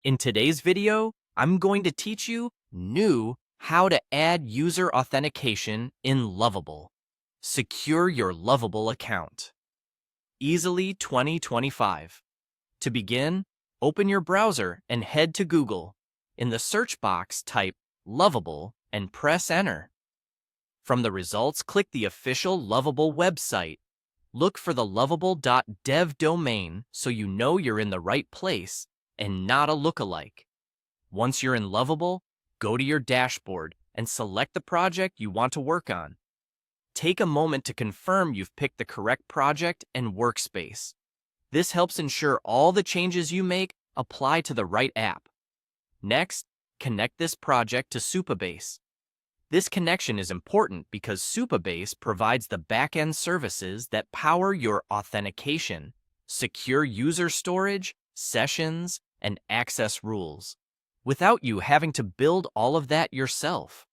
In today's video, I'm going to teach you how to add user authentication in Lovable. Secure your Lovable account. Easily 2025. To begin, open your browser and head to Google. In the search box, type Lovable and press Enter. From the results, click the official Lovable website. Look for the lovable.dev domain so you know you're in the right place and not a lookalike. Once you're in Lovable, go to your dashboard and select the project you want to work on. Take a moment to confirm you've picked the correct project and workspace. This helps ensure all the changes you make apply to the right app. Next, connect this project to Supabase. This connection is important because Supabase provides the back-end services that power your authentication, secure user storage, sessions, and access rules, without you having to build all of that yourself.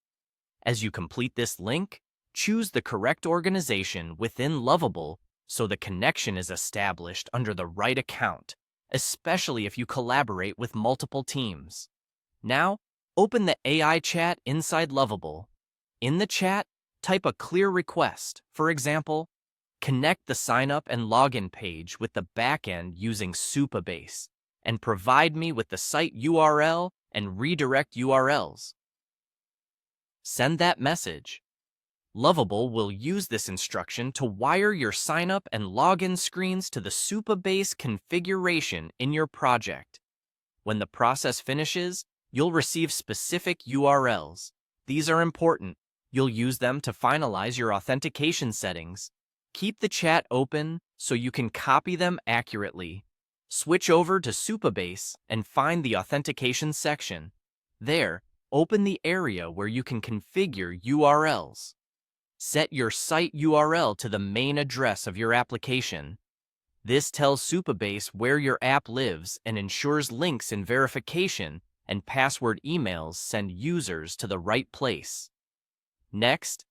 As you complete this link, choose the correct organization within Lovable so the connection is established under the right account, especially if you collaborate with multiple teams. Now, open the AI chat inside Lovable. In the chat, type a clear request. For example, connect the sign-up and login page with the backend using Supabase, and provide me with the site URL and redirect URLs. Send that message. Lovable will use this instruction to wire your sign-up and login screens to the Supabase configuration in your project. When the process finishes, you'll receive specific URLs. These are important. You'll use them to finalize your authentication settings. Keep the chat open so you can copy them accurately. Switch over to Supabase and find the authentication section. There, open the area where you can configure URLs. Set your site URL to the main address of your application. This tells Supabase where your app lives and ensures links in verification and password emails send users to the right place. Next,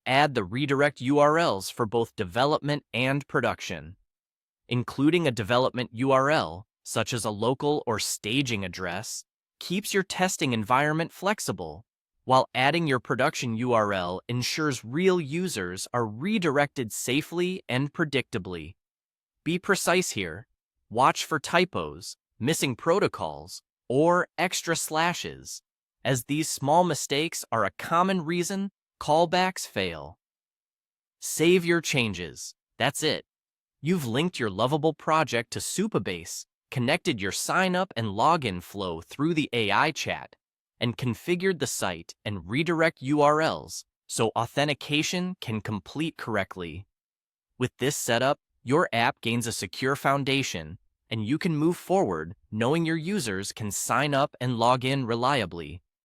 add the redirect URLs for both development and production. Including a development URL, such as a local or staging address, keeps your testing environment flexible, while adding your production URL ensures real users are redirected safely and predictably. Be precise here. Watch for typos, missing protocols, or extra slashes, as these small mistakes are a common reason callbacks fail. Save your changes. That's it. You've linked your Lovable project to Supabase, connected your sign-up and login flow through the AI chat, and configured the site and redirect URLs so authentication can complete correctly. With this setup, your app gains a secure foundation, and you can move forward knowing your users can sign up and log in reliably.